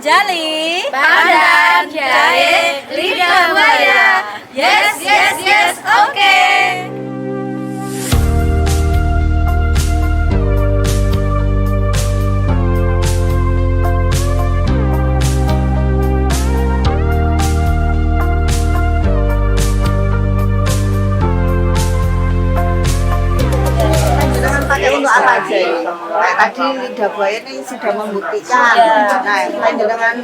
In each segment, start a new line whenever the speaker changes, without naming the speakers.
Jali,
Padang, Jahe, Lidah Buaya. Yes, yes, yes, oke.
Untuk apa aja ini? Kayak tadi lidah buaya ini sudah membuktikan. Nah, dengan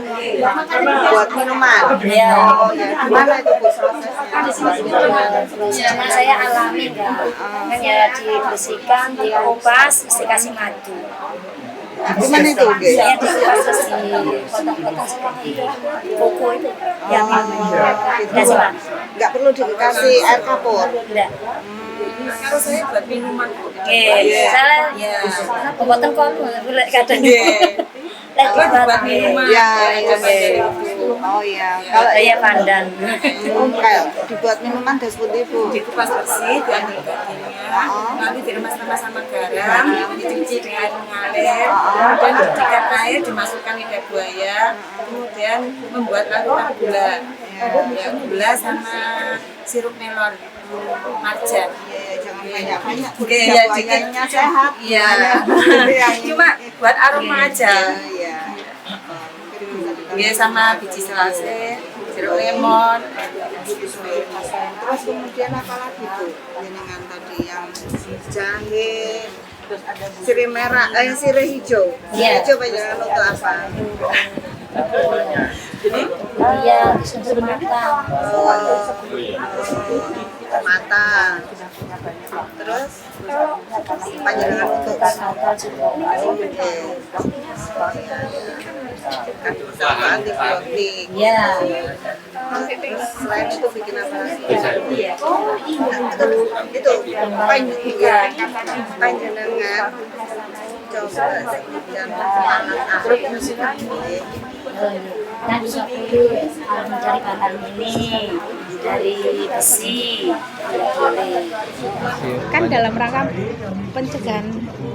buat minuman. Oh ya, gimana itu Bu prosesnya?
Sama saya alami kan ya, dibersihkan, dikupas, dikasih madu.
Gimana itu?
Saya dikupas terus dipotong-potong seperti buku itu yang dikasih madu.
Nggak perlu dikasih air kapur?
Enggak.
Kalau saya buat minuman.
Saya potong kol, boleh kadang.
Buat minuman.
Oh iya.
Kalau saya pandan.
Kayak dibuat minuman das putih Bu.
Dikupas bersih, diambil dagingnya, lalu diremas-remas sama garam, dicuci dengan air mengalir, kemudian diikat air, dimasukkan lidah buaya, kemudian membuat larutan gula, gula sama sirup melon, marjan.
Jangan banyak-banyak.
Iya, dikitnya sehat. Iya. Cuma buat aroma aja. Iya, sama biji selasih, jeruk lemon.
Terus kemudian apa lagi tuh? Jenengan tadi yang jahe, terus ada sirih merah, sirih hijau.
Iya.
Hijau jangan untuk apa?
Jadi
Iya, untuk mata.
Mata. Terus panjangan untuk antibiotik.
Iya.
Selain itu bikin apa lagi? Itu panjenengan coba jangan semangat
Kan dulu harus mencari bahan ini dari besi.
Kan dalam rangka pencegahan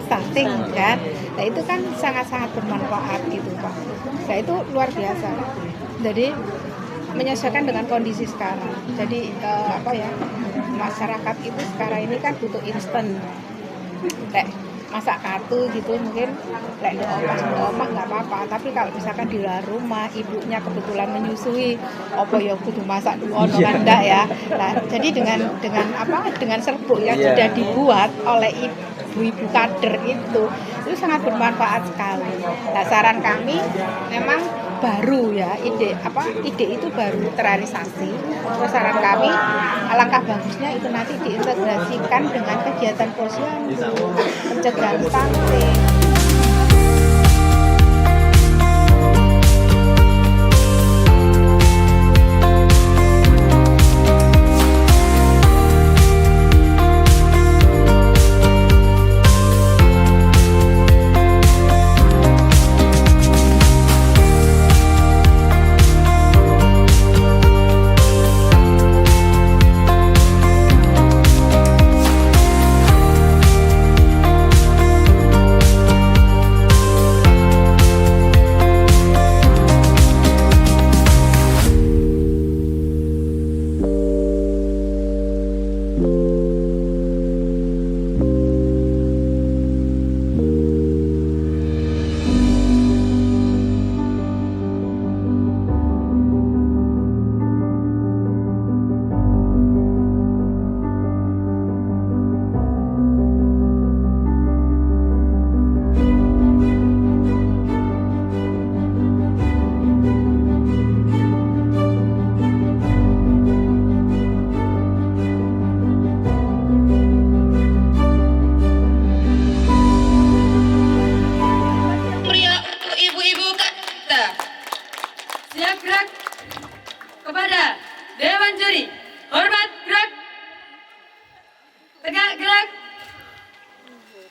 stunting kan, nah itu kan sangat-sangat bermanfaat gitu Pak. Nah itu luar biasa. Jadi menyesuaikan dengan kondisi sekarang. Jadi masyarakat itu sekarang ini kan butuh instan. Kayak masak kartu gitu mungkin lek opak nggak apa-apa, tapi kalau misalkan di luar rumah ibunya kebetulan menyusui opo ya kudu masak ono kan enggak ya. Nah, jadi dengan serbuk yang sudah dibuat oleh ibu-ibu kader itu sangat bermanfaat sekali. Nah, saran kami memang baru ya, ide itu baru terrealisasi. Terus saran kami alangkah bagusnya itu nanti diintegrasikan dengan kegiatan posyandu, pencegahan stunting.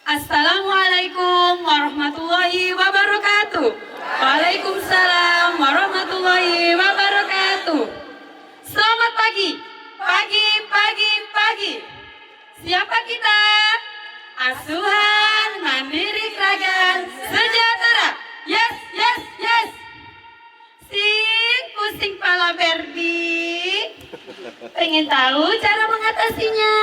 Assalamualaikum warahmatullahi wabarakatuh. Waalaikumsalam warahmatullahi wabarakatuh. Selamat pagi, pagi. Siapa kita? Asuhan Mandiri Kerajaan Sejahtera. Yes. pusing kepala Ferdi? Pengen tahu cara mengatasinya?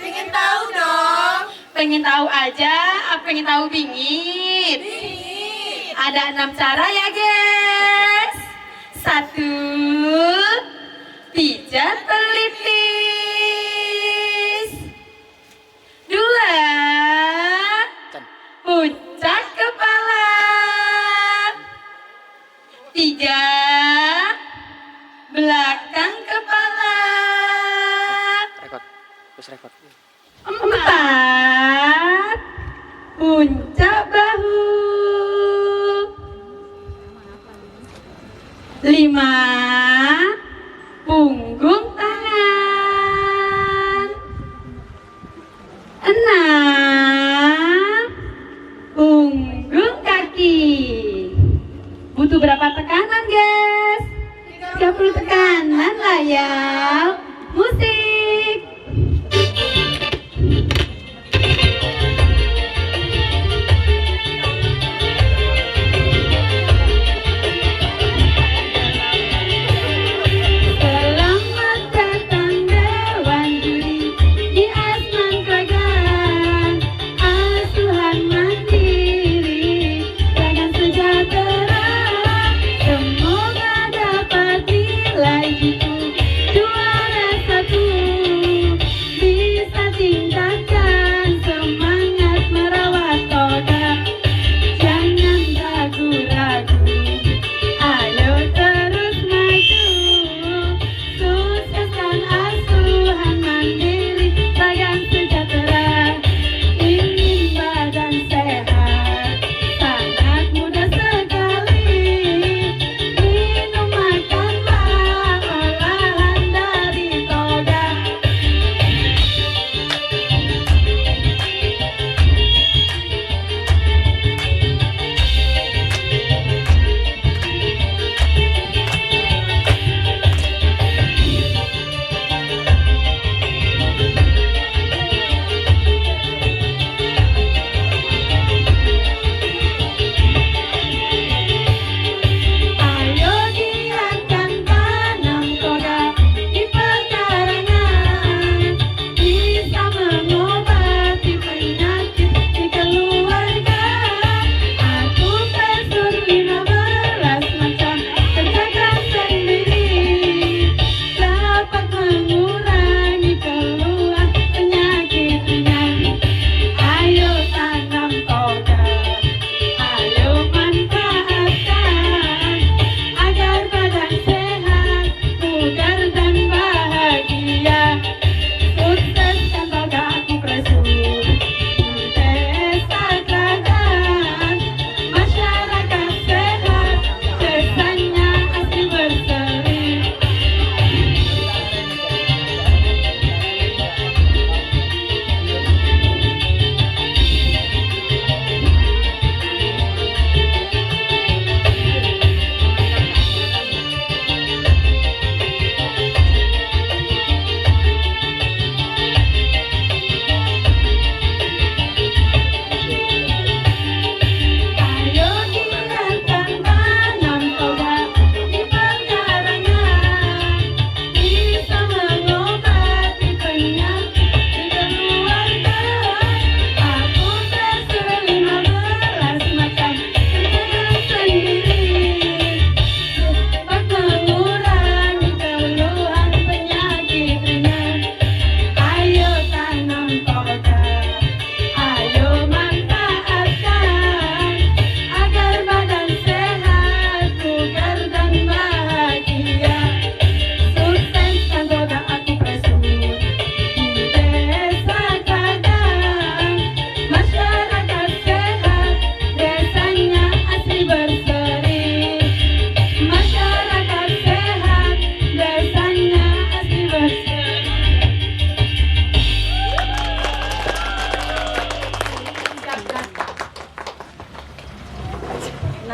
Pengen tahu dong.
Pengen tahu aja, apa pengen tahu bingit? Ada 6 cara ya guys. 1, pijat pelipis. 2, puncak kepala. 3, belakang kepala. 4, puncak bahu. 5, punggung tangan. 6, punggung kaki. Butuh berapa tekanan guys? 30 tekanan lah ya. Musik.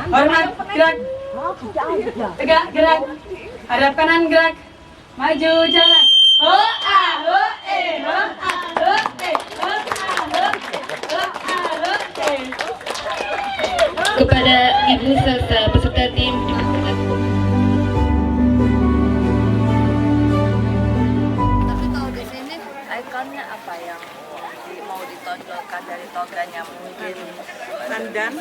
Hormat, gerak. Tegak, gerak. Hadap kanan, gerak. Maju, jalan. Ho a ho e, ho a ho e, ho a ho e, ho a ho e.
Kepada ibu serta peserta tim tonjokan dari toganya mungkin.
Pandan,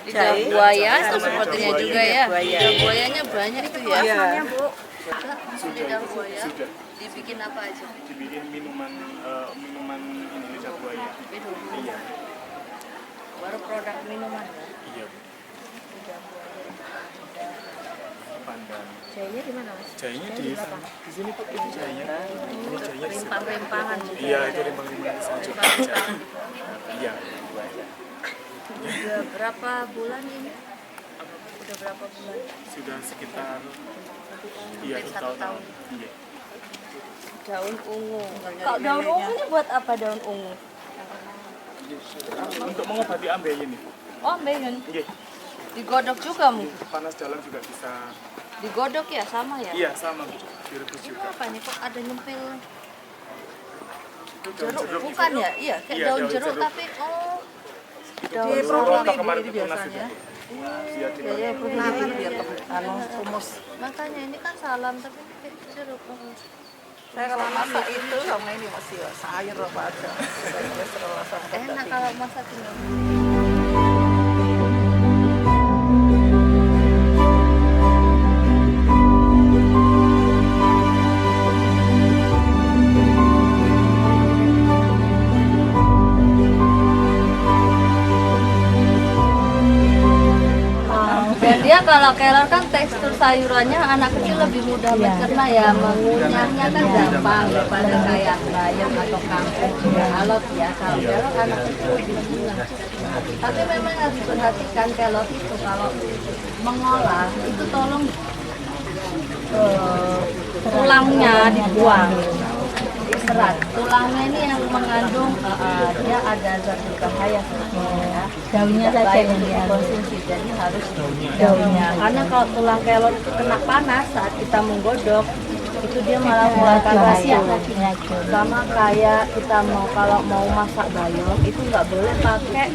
Lidah
jahe,
buaya itu sepertinya juga ya.
buaya.
Lidah buayanya banyak itu ya.
Iya.
Bu. Lidah buaya.
Sudah.
Dibikin apa aja?
Dibikin minuman ini lidah buaya.
Minum.
Iya.
Baru produk minuman kan?
Iya.
Lidah buaya.
Pandan.
Jahenya di mana Mas?
Jahenya di sini Pak, itu jahenya. Ini jahenya di sini.
Rimpang-rimpangan.
Iya, itu rimpang-rimpangan di sini.
Rimpang-rimpangan.
Iya.
Udah berapa bulan ini? Udah berapa bulan?
Sudah sekitar iya,
Hampir 1 tahun.
Iya.
Daun ungu. Kalau daun ungu ini buat apa daun ungu?
Untuk mengobati ambeien nih.
Oh, ambeien.
Iya.
Digodok juga mungkin.
Panas dalam juga bisa.
Digodok ya sama ya?
Iya, sama Bu. Direbus
Itu
juga.
apa nih kok ada nyempil
Itu daun
jeruk? Bukan ya? Iya, kayak
Iya,
daun
daun
jeruk
jeruk.
tapi daun
Itu
salam
otak kemarin
ini
itu tunas
biasanya.
itu. Iya, di
Ya, ya,
Nanti biar rumus.
makanya ini kan salam tapi kayak jeruk.
Saya kalau masak itu sama ini masih sayur apa aja.
Enak kalau masak ini. Dan dia kalau kelor kan tekstur sayurannya anak kecil lebih mudah mencerna ya, mengunyahnya kan gampang daripada kayak bayam atau kangkung juga alot ya. Kalau kelor anak kecil lebih senang. Tapi memang harus diperhatikan kelor itu kalau mengolah itu tolong tulangnya dibuang. Serat tulangnya ini yang mengandung dia ada zat berbahaya sebetulnya ya. Daunnya saja yang dikonsumsi, jadi harus daunnya karena kalau tulang kelor itu kena panas saat kita menggodok itu dia malah mengeluarkan racun. Sama kayak kita kalau mau masak bayam itu nggak boleh pakai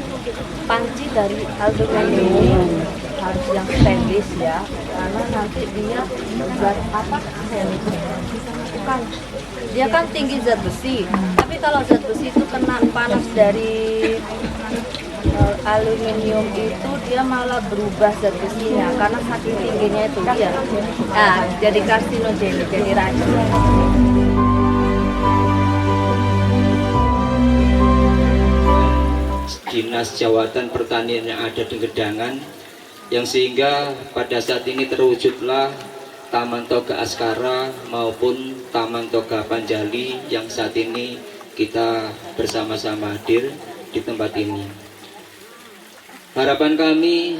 panci dari aluminium, harus yang stainless ya, karena nanti dia zat apa bukan, dia kan tinggi zat besi, tapi kalau zat besi itu kena panas dari aluminium itu dia malah berubah zat besinya karena saking tingginya itu dia jadi karsinogen, jadi racun.
Dinas Jawatan Pertanian yang ada di Gedangan, yang sehingga pada saat ini terwujudlah Taman Toga Askara maupun Taman Toga Panjali yang saat ini kita bersama-sama hadir di tempat ini. Harapan kami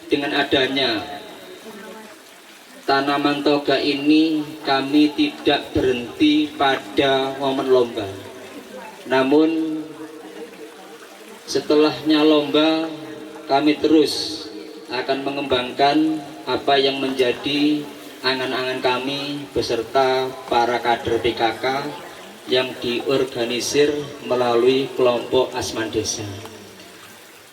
dengan adanya tanaman toga ini, kami tidak berhenti pada momen lomba, namun setelahnya lomba kami terus akan mengembangkan apa yang menjadi angan-angan kami beserta para kader PKK yang diorganisir melalui kelompok Asman Desa.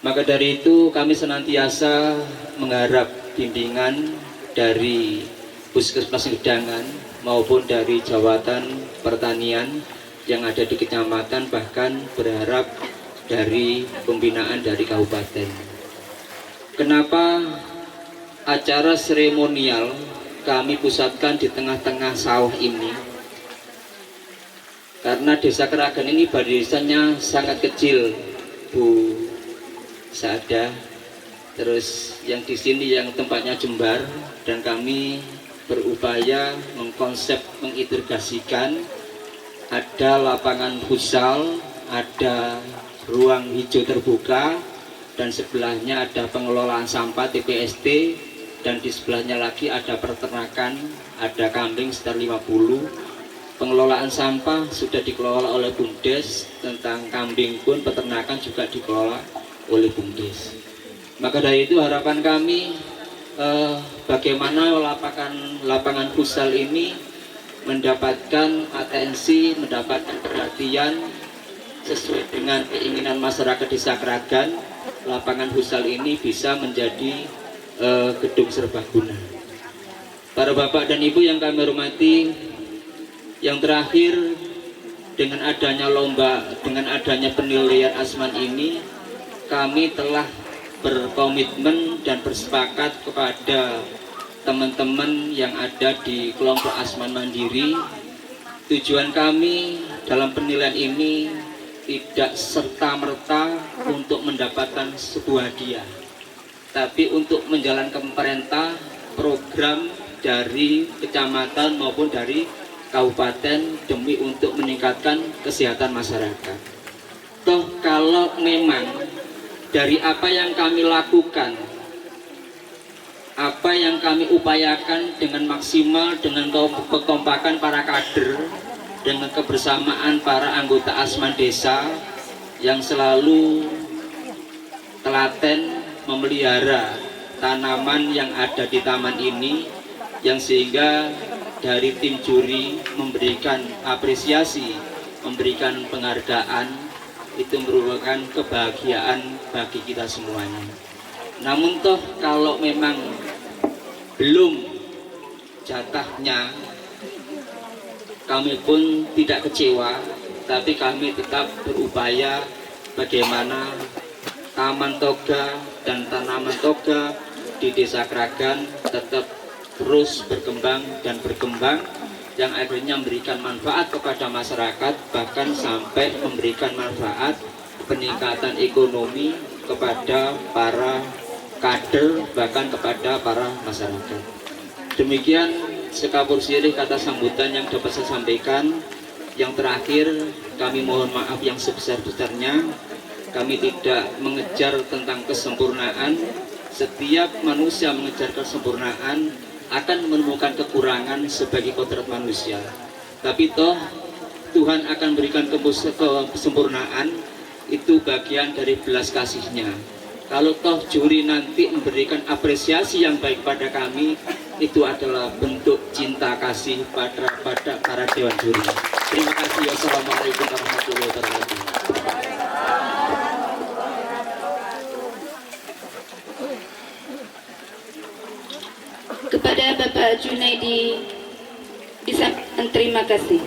Maka dari itu kami senantiasa mengharap bimbingan dari Puskesmas Gedangan maupun dari Jawatan Pertanian yang ada di kecamatan, bahkan berharap dari pembinaan dari kabupaten. Kenapa acara seremonial kami pusatkan di tengah-tengah sawah ini? Karena Desa Keragan ini barisannya sangat kecil, Bu Sada. Terus yang di sini yang tempatnya jembar, dan kami berupaya mengkonsep mengintegrasikan ada lapangan futsal, ada ruang hijau terbuka, dan sebelahnya ada pengelolaan sampah TPST, dan di sebelahnya lagi ada peternakan, ada kambing sekitar 50. Pengelolaan sampah sudah dikelola oleh BUMDes, tentang kambing pun peternakan juga dikelola oleh BUMDes. Maka dari itu harapan kami bagaimana lapangan futsal ini mendapatkan atensi, mendapatkan perhatian sesuai dengan keinginan masyarakat Desa Keragan. Lapangan futsal ini bisa menjadi gedung serbaguna. Para bapak dan ibu yang kami hormati, yang terakhir dengan adanya lomba, dengan adanya penilaian Asman ini, kami telah berkomitmen dan bersepakat kepada teman-teman yang ada di kelompok Asman Mandiri. Tujuan kami dalam penilaian ini tidak serta-merta untuk mendapatkan sebuah hadiah, tapi untuk menjalankan perintah program dari kecamatan maupun dari kabupaten demi untuk meningkatkan kesehatan masyarakat. Toh kalau memang dari apa yang kami lakukan, apa yang kami upayakan dengan maksimal, dengan kekompakan para kader, dengan kebersamaan para anggota Asman Desa yang selalu telaten memelihara tanaman yang ada di taman ini, yang sehingga dari tim juri memberikan apresiasi, memberikan penghargaan, itu merupakan kebahagiaan bagi kita semuanya. Namun toh kalau memang belum jatahnya, kami pun tidak kecewa, tapi kami tetap berupaya bagaimana Taman Toga dan tanaman toga di Desa Kragan tetap terus berkembang dan berkembang, yang akhirnya memberikan manfaat kepada masyarakat, bahkan sampai memberikan manfaat peningkatan ekonomi kepada para kader, bahkan kepada para masyarakat. Demikian sekapur sirih kata sambutan yang dapat saya sampaikan. Yang terakhir, kami mohon maaf yang sebesar-besarnya. Kami tidak mengejar tentang kesempurnaan. Setiap manusia mengejar kesempurnaan akan menemukan kekurangan sebagai kodrat manusia. Tapi toh Tuhan akan berikan kesempurnaan, itu bagian dari belas kasihnya. Kalau toh juri nanti memberikan apresiasi yang baik pada kami, itu adalah bentuk cinta kasih pada para dewan juri. Terima kasih. Wassalamualaikum warahmatullahi wabarakatuh.
Kepada Bapak Junaidi disampaikan terima kasih.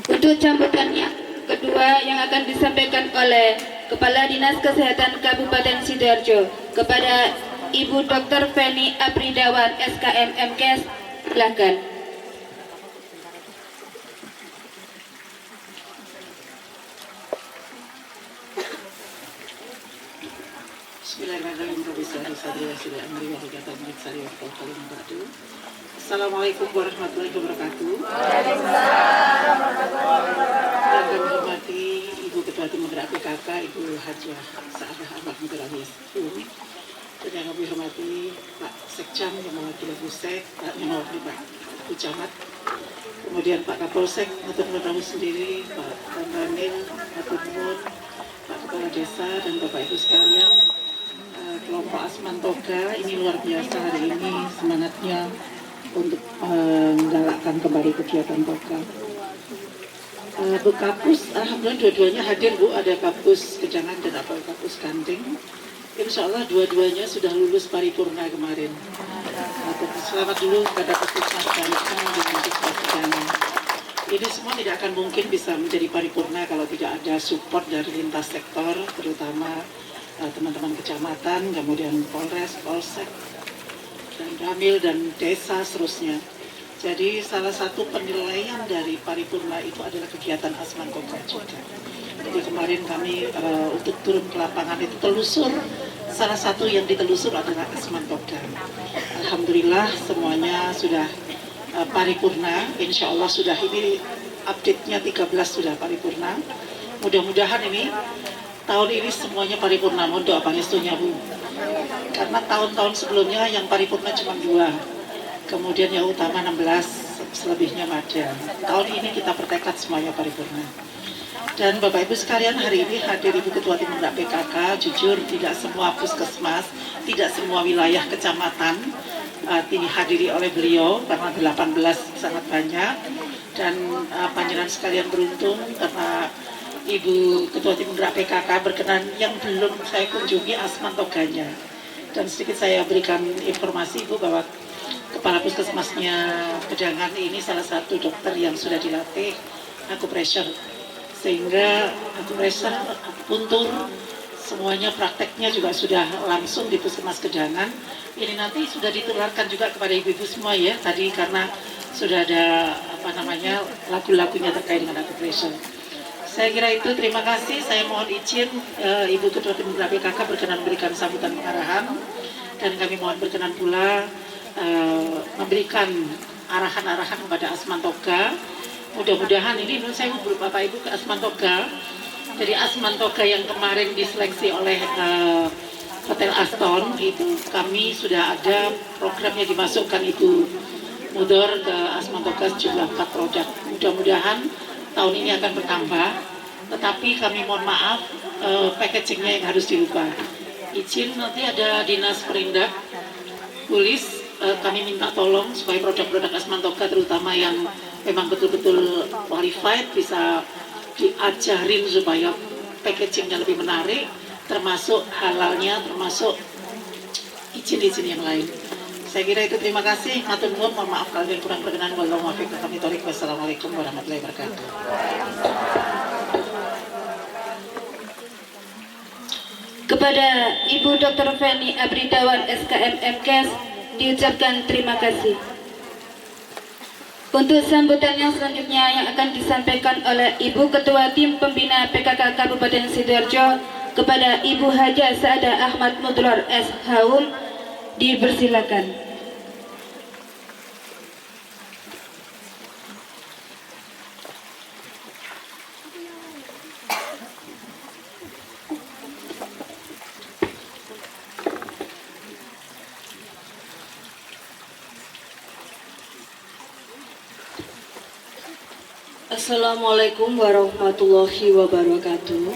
Untuk sambutannya kedua yang akan disampaikan oleh Kepala Dinas Kesehatan Kabupaten Sidoarjo kepada Ibu Dr. Feni Apridawan SKM MKes, silakan.
Assalamualaikum warahmatullahi wabarakatuh. Yang kami hormati Ibu Ketua Tim Penggerak PKK, Ibu Hajah Sa'adah Ahmad Mudarayes, dan yang kami hormati Pak Sekcam yang mewakili Busek, yang mewakili Pak Camat, kemudian Pak Kapolsek, Matur Nuwun sendiri, Pak Tandanil, Matur Nuwun, Pak Kepala Desa, dan Bapak Ibu sekalian. Kelompok Asman Toga ini luar biasa hari ini semangatnya untuk menggalakkan kembali kegiatan Toga. Bu Kapus, alhamdulillah dua-duanya hadir Bu, ada Kapus Kejangan dan apa Kapus Kanting. Insya Allah dua-duanya sudah lulus paripurna kemarin. Selamat dulu kepada Puskesmas Kanting dan Puskesmas Kejangan. Ini semua tidak akan mungkin bisa menjadi paripurna kalau tidak ada support dari lintas sektor, terutama teman-teman kecamatan, kemudian Polres, Polsek, dan Ramil, dan desa seterusnya. Jadi salah satu penilaian dari paripurna itu adalah kegiatan Asman Toga juga. Jadi kemarin kami untuk turun ke lapangan itu telusur, salah satu yang ditelusur adalah Asman Toga. Alhamdulillah semuanya sudah paripurna, insya Allah sudah, ini update-nya 13 sudah paripurna. Mudah-mudahan ini tahun ini semuanya paripurna, mohon doa pangestunya Bu. Karena tahun-tahun sebelumnya yang paripurna cuma 2, kemudian yang utama 16, selebihnya madya. Tahun ini kita bertekad semuanya paripurna. Dan Bapak Ibu sekalian, hari ini hadir Ibu Ketua Tim Penggerak PKK. Jujur tidak semua puskesmas, tidak semua wilayah kecamatan dihadiri oleh beliau, karena 18 sangat banyak. Dan panjenengan sekalian beruntung karena Ibu Ketua Tim Penggerak PKK berkenan yang belum saya kunjungi Asman Toganya. Dan sedikit saya berikan informasi Ibu bahwa kepala puskesmasnya Gedangan ini salah satu dokter yang sudah dilatih akupressure, sehingga akupressure, akupuntur, semuanya prakteknya juga sudah langsung di puskesmas Gedangan. Ini nanti sudah ditularkan juga kepada ibu-ibu semua ya, tadi karena sudah ada lagu-lagunya terkait dengan akupressure. Saya kira itu, terima kasih. Saya mohon izin Ibu Ketua Tim Gerak PKK berkenan memberikan sambutan pengarahan, dan kami mohon berkenan pula memberikan arahan-arahan kepada Asmantoga. Mudah-mudahan ini menurut saya Bapak Ibu ke Asmantoga. Jadi Asmantoga yang kemarin diseleksi oleh Hotel Aston itu kami sudah ada programnya dimasukkan Ibu Mudor ke Asmantoga sejumlah 4 produk. Mudah-mudahan tahun ini akan bertambah, tetapi kami mohon maaf packagingnya yang harus dirubah. Izin nanti ada Dinas Perindak tulis, kami minta tolong supaya produk-produk Asmantoga terutama yang memang betul-betul qualified bisa diajarin supaya packagingnya lebih menarik, termasuk halalnya, termasuk izin-izin yang lain. Saya kira itu, terima kasih. Matur nuwun, mohon maaf kalau ada yang kurang berkenan. Wassalamualaikum warahmatullahi wabarakatuh.
Kepada Ibu Dr. Feni Apridawan SKM MKes diucapkan terima kasih. Untuk sambutan yang selanjutnya yang akan disampaikan oleh Ibu Ketua Tim Pembina PKK Kabupaten Sidoarjo kepada Ibu Haja Saadah Ahmad Mudlor SHUM, dipersilakan.
Assalamualaikum warahmatullahi wabarakatuh.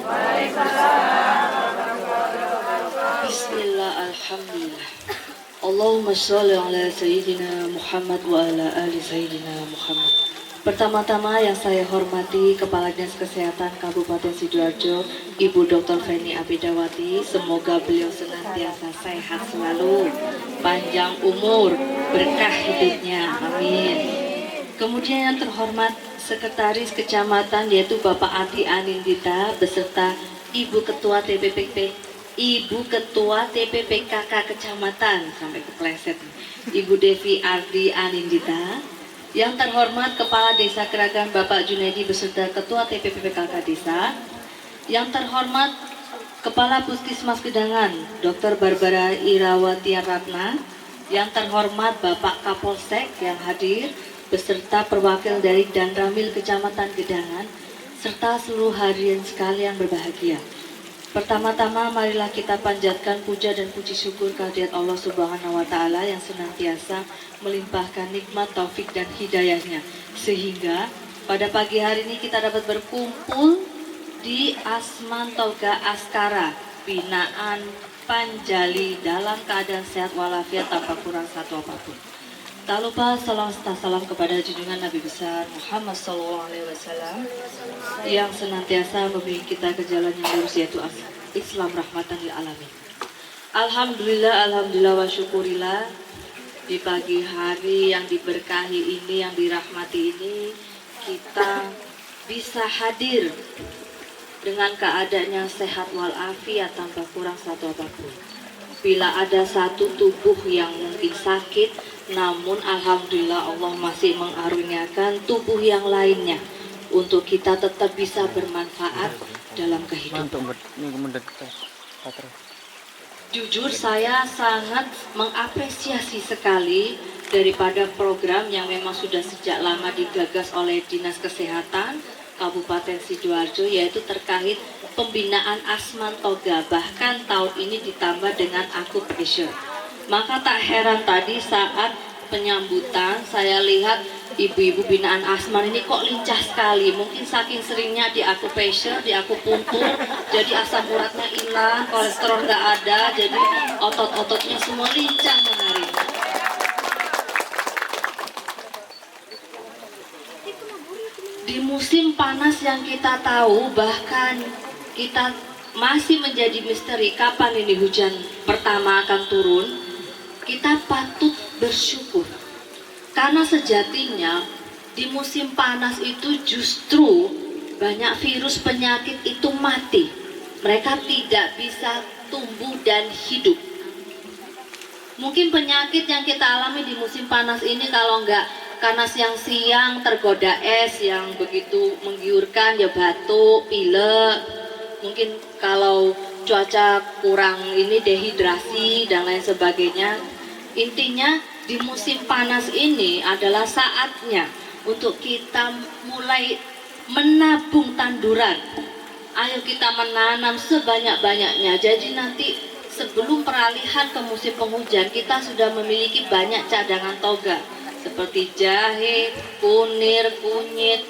Bismillah, alhamdulillah. Allahumma sholli ala Sayyidina Muhammad wa ala ali Sayyidina Muhammad. Pertama-tama yang saya hormati Kepala Dinas Kesehatan Kabupaten Sidoarjo, Ibu Dr. Feni Apridawati. Semoga beliau senantiasa sehat selalu, panjang umur, berkah hidupnya, amin. Kemudian yang terhormat Sekretaris Kecamatan yaitu Bapak Adi Anindita beserta Ibu Ketua TPPKK Kecamatan, sampai kepleset, Ibu Devi Ardi Anindita. Yang terhormat Kepala Desa Keragan Bapak Junaidi beserta Ketua TPPKK Desa. Yang terhormat Kepala Puskesmas Gedangan Dr. Barbara Irawati Ratna. Yang terhormat Bapak Kapolsek yang hadir beserta perwakil dari Danramil Kecamatan Gedangan, serta seluruh hadirin sekalian berbahagia. Pertama-tama marilah kita panjatkan puja dan puji syukur kehadirat Allah Subhanahu wa Ta'ala yang senantiasa melimpahkan nikmat, taufik dan hidayahnya, sehingga pada pagi hari ini kita dapat berkumpul di Asmantoga Askara binaan Panjali dalam keadaan sehat walafiat tanpa kurang satu apapun. Tak lupa salam serta salam kepada junjungan Nabi besar Muhammad SAW yang senantiasa membimbing kita ke jalan yang lurus, yaitu Islam rahmatan lil alamin. Alhamdulillah, alhamdulillah wa syukurillah, di pagi hari yang diberkahi ini, yang dirahmati ini, kita bisa hadir dengan keadaan yang sehat walafiat tanpa kurang satu apapun. Bila ada satu tubuh yang mungkin sakit, namun alhamdulillah Allah masih mengaruniakan tubuh yang lainnya untuk kita tetap bisa bermanfaat dalam kehidupan. Jujur saya sangat mengapresiasi sekali daripada program yang memang sudah sejak lama digagas oleh Dinas Kesehatan Kabupaten Sidoarjo, yaitu terkait pembinaan Asmantoga, bahkan tahun ini ditambah dengan akupressure. Maka tak heran tadi saat penyambutan saya lihat ibu-ibu binaan Asman ini kok lincah sekali. Mungkin saking seringnya di akupressure, di akupuntur, jadi asam uratnya hilang, kolesterol nggak ada, jadi otot-ototnya semua lincah menarik. Di musim panas yang kita tahu, bahkan kita masih menjadi misteri kapan ini hujan pertama akan turun, kita patut bersyukur Karena sejatinya di musim panas itu justru banyak virus penyakit itu mati. Mereka tidak bisa tumbuh dan hidup. Mungkin penyakit yang kita alami di musim panas ini kalau enggak karena siang-siang tergoda es yang begitu menggiurkan ya batuk, pilek. Mungkin kalau cuaca kurang ini dehidrasi dan lain sebagainya. Intinya di musim panas ini adalah saatnya untuk kita mulai menabung tanduran. Ayo kita menanam sebanyak-banyaknya. Jadi nanti sebelum peralihan ke musim penghujan kita sudah memiliki banyak cadangan toga seperti jahe, kunir, kunyit,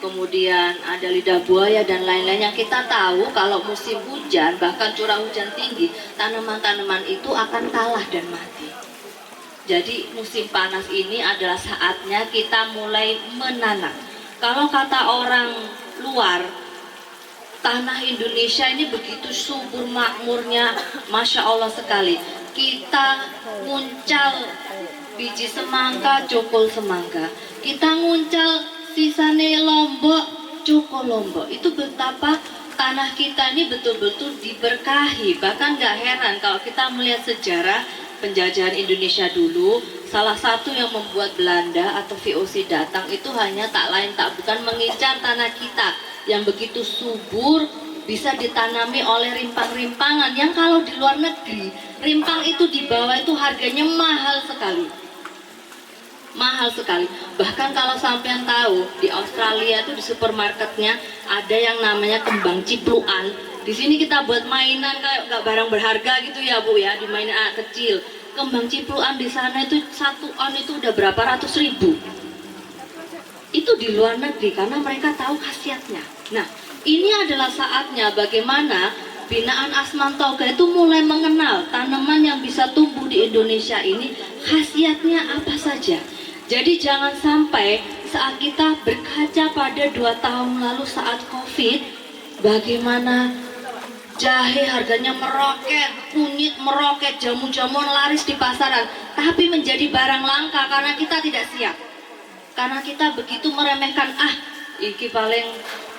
kemudian ada lidah buaya dan lain-lain yang kita tahu kalau musim hujan bahkan curah hujan tinggi tanaman-tanaman itu akan kalah dan mati. Jadi musim panas ini adalah saatnya kita mulai menanam. Kalau kata orang luar, tanah Indonesia ini begitu subur makmurnya, Masya Allah sekali. Kita nguncal biji semangka, cukul semangka. Kita nguncal sisane lombok, cukul lombok. Itu betapa tanah kita ini betul-betul diberkahi. Bahkan gak heran kalau kita melihat sejarah penjajahan Indonesia dulu, salah satu yang membuat Belanda atau VOC datang itu hanya tak lain tak bukan mengincar tanah kita yang begitu subur bisa ditanami oleh rimpang-rimpangan yang kalau di luar negeri rimpang itu di bawah itu harganya mahal sekali. Mahal sekali. Bahkan kalau sampean tahu di Australia itu di supermarketnya ada yang namanya kembang cipluan. Di sini kita buat mainan kayak nggak barang berharga gitu ya Bu ya, di mainan anak kecil. Kembang cipluan di sana itu 1 on itu udah berapa ratus ribu. Itu di luar negeri karena mereka tahu khasiatnya. Nah, ini adalah saatnya bagaimana binaan Asman Toga itu mulai mengenal tanaman yang bisa tumbuh di Indonesia ini khasiatnya apa saja. Jadi jangan sampai saat kita berkaca pada 2 tahun lalu saat Covid, bagaimana jahe harganya meroket, kunyit meroket, jamu-jamuan laris di pasaran, tapi menjadi barang langka karena kita tidak siap. Karena kita begitu meremehkan, iki paling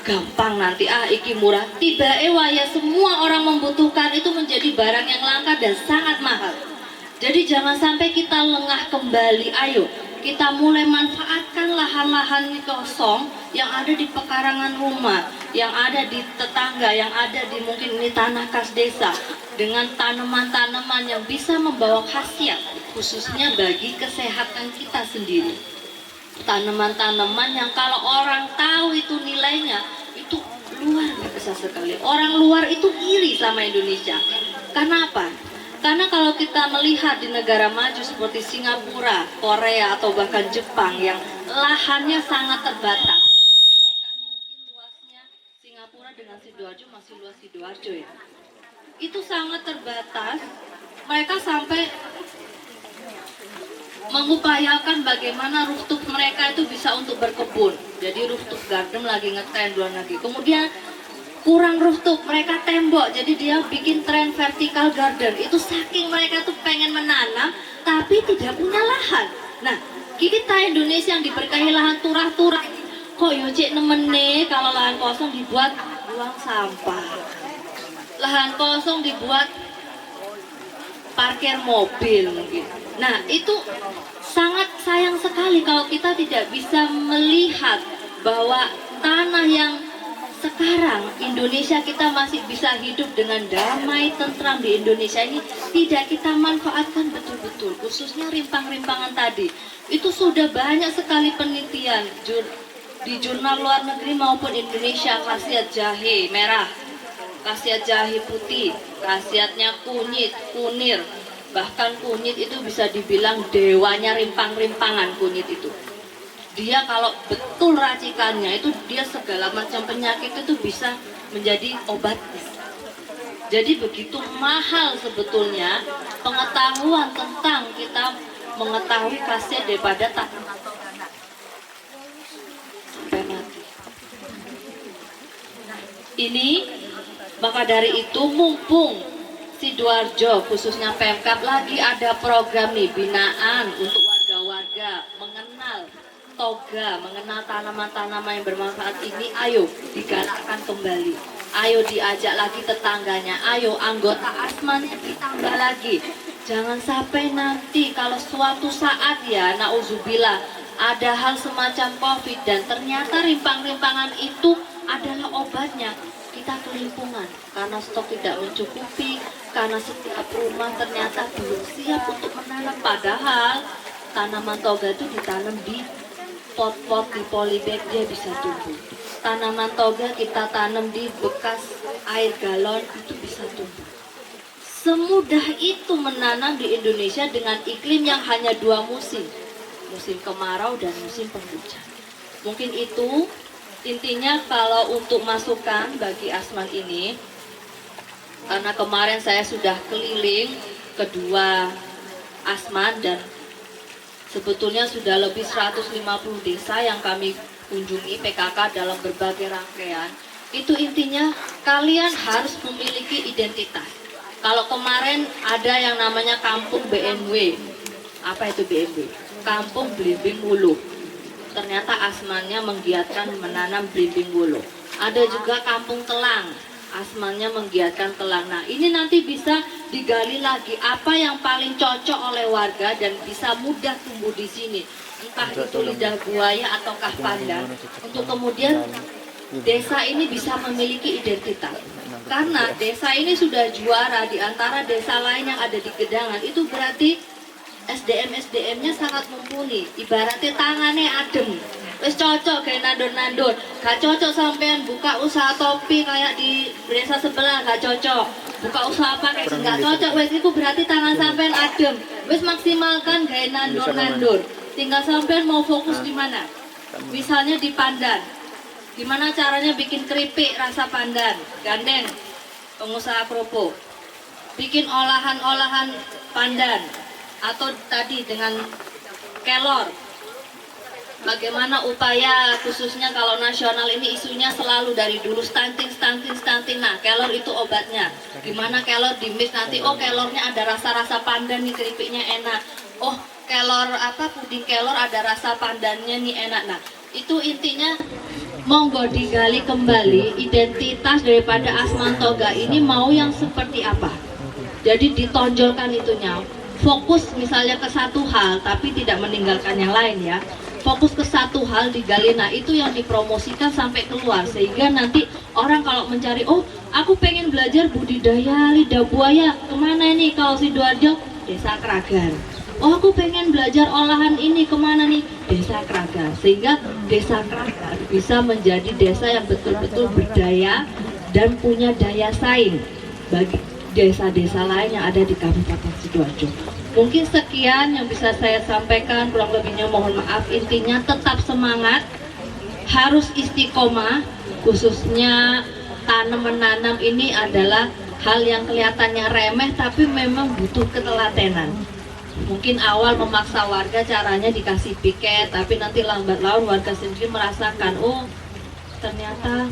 gampang nanti, iki murah. Tiba-tiba waya semua orang membutuhkan itu menjadi barang yang langka dan sangat mahal. Jadi jangan sampai kita lengah kembali. Ayo kita mulai manfaatkan lahan-lahan kosong yang ada di pekarangan rumah, yang ada di tetangga, yang ada di mungkin ini tanah kas desa, dengan tanaman-tanaman yang bisa membawa khasiat khususnya bagi kesehatan kita sendiri. Tanaman-tanaman yang kalau orang tahu itu nilainya itu luar biasa sekali. Orang luar itu iri sama Indonesia. Karena apa? Karena kalau kita melihat di negara maju seperti Singapura, Korea atau bahkan Jepang yang lahannya sangat terbatas. Bahkan mungkin luasnya Singapura dengan Sidoarjo masih luas Sidoarjo ya. Itu sangat terbatas. Mereka sampai mengupayakan bagaimana rooftop mereka itu bisa untuk berkebun. Jadi rooftop garden lagi ngetren luar negeri. Kemudian kurang rooftop, mereka tembok, jadi dia bikin tren vertical garden. Itu saking mereka tuh pengen menanam tapi tidak punya lahan. Nah, kita Indonesia yang diberkahi lahan turah-turah, kok yo cek nemene kalau lahan kosong dibuat buang sampah, lahan kosong dibuat parkir mobil mungkin. Nah, itu sangat sayang sekali kalau kita tidak bisa melihat bahwa tanah yang sekarang Indonesia kita masih bisa hidup dengan damai, tentram di Indonesia ini tidak kita manfaatkan betul-betul, khususnya rimpang-rimpangan tadi. Itu sudah banyak sekali penelitian di jurnal luar negeri maupun Indonesia, khasiat jahe merah, khasiat jahe putih, khasiatnya kunyit, kunir. Bahkan kunyit itu bisa dibilang dewanya rimpang-rimpangan kunyit itu. Dia kalau betul racikannya itu dia segala macam penyakit itu bisa menjadi obatnya. Jadi begitu mahal sebetulnya pengetahuan tentang kita mengetahui khasiat daripada tak sampai mati. Ini maka dari itu mumpung Sidoarjo khususnya Pemkab lagi ada program nih binaan untuk warga-warga toga, mengenal tanaman-tanaman yang bermanfaat ini, ayo digalakkan kembali. Ayo diajak lagi tetangganya, ayo anggota asmannya ditambah lagi. Jangan sampai nanti kalau suatu saat ya, nauzubillah, ada hal semacam COVID dan ternyata rimpang-rimpangan itu adalah obatnya. Kita kelimpungan karena stok tidak mencukupi, karena setiap rumah ternyata belum siap untuk menanam. Padahal tanaman toga itu ditanam di pot-pot, di polybag, dia bisa tumbuh. Tanaman toga kita tanam di bekas air galon, itu bisa tumbuh. Semudah itu menanam di Indonesia dengan iklim yang hanya 2 musim, musim kemarau dan musim penghujan. Mungkin itu intinya kalau untuk masukan bagi Asman ini, karena kemarin saya sudah keliling kedua Asman dan sebetulnya sudah lebih 150 desa yang kami kunjungi PKK dalam berbagai rangkaian. Itu intinya kalian harus memiliki identitas. Kalau kemarin ada yang namanya kampung BMW. Apa itu BMW? Kampung Blimbing Wuluh. Ternyata asmannya menggiatkan menanam blimbing wuluh. Ada juga kampung telang, asmannya menggiatkan telang. Nah, ini nanti bisa digali lagi apa yang paling cocok oleh warga dan bisa mudah tumbuh di sini. Entah itu lidah buaya ataukah pandan, untuk kemudian desa ini bisa memiliki identitas. Karena desa ini sudah juara di antara desa lain yang ada di Gedangan, itu berarti SDM-nya sangat mumpuni. Ibaratnya tangannya adem, wis cocok kayak nandur-nandur. Gak cocok sampean buka usaha topi kayak di desa sebelah, gak cocok. Buka usaha apa kayak gak cocok, wis itu berarti tangan sampean adem. Wis maksimalkan kayak nandur-nandur. Tinggal sampean mau fokus di mana. Misalnya di pandan. Gimana caranya bikin keripik rasa pandan? Gandeng pengusaha kerupuk. Bikin olahan-olahan pandan. Atau tadi dengan kelor, bagaimana upaya khususnya kalau nasional ini isunya selalu dari dulu stunting. Nah, kelor itu obatnya. Gimana kelor di-mix nanti, oh kelornya ada rasa-rasa pandan nih, keripiknya enak. Oh kelor apa, puding kelor ada rasa pandannya nih enak. Nah, itu intinya monggo digali kembali identitas daripada Asman Toga ini mau yang seperti apa. Jadi ditonjolkan itunya. Fokus misalnya ke satu hal tapi tidak meninggalkan yang lain ya. Fokus ke satu hal digali, nah itu yang dipromosikan sampai keluar sehingga nanti orang kalau mencari, oh aku pengen belajar budidaya lidah buaya, kemana nih? Kalau Sidoarjo, Desa Kragan. Oh aku pengen belajar olahan ini, kemana nih? Desa Kragan. Sehingga Desa Kragan bisa menjadi desa yang betul-betul berdaya dan punya daya saing bagi desa-desa lain yang ada di Kabupaten Sidoarjo. Mungkin sekian yang bisa saya sampaikan, kurang lebihnya mohon maaf. Intinya tetap semangat, harus istiqomah, khususnya tanam menanam ini adalah hal yang kelihatannya remeh tapi memang butuh ketelatenan. Mungkin awal memaksa warga caranya dikasih piket, tapi nanti lambat laun warga sendiri merasakan, oh ternyata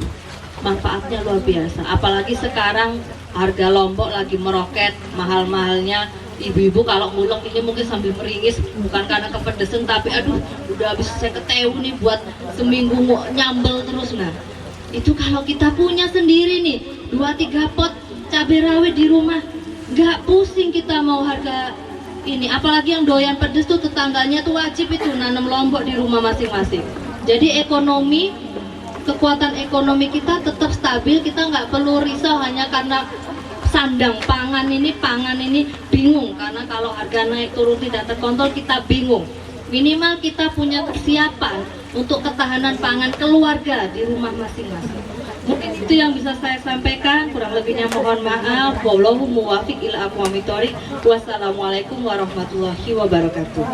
manfaatnya luar biasa. Apalagi sekarang harga lombok lagi meroket mahal-mahalnya. Ibu-ibu kalau ngulek ini mungkin sambil meringis, bukan karena kepedesan tapi aduh udah habis saya keteu nih buat seminggu nyambel terus. Nah itu kalau kita punya sendiri nih 2-3 pot cabai rawit di rumah, nggak pusing kita mau harga ini. Apalagi yang doyan pedes tuh tetangganya tuh wajib itu nanam lombok di rumah masing-masing. Jadi ekonomi, kekuatan ekonomi kita tetap stabil, kita nggak perlu risau hanya karena sandang pangan ini bingung, karena kalau harga naik turun tidak terkontrol kita bingung. Minimal kita punya kesiapan untuk ketahanan pangan keluarga di rumah masing-masing. Mungkin itu yang bisa saya sampaikan, kurang lebihnya mohon maaf. Wallahu muwaffiq ila aqwamit thoriq. Wassalamualaikum warahmatullahi wabarakatuh.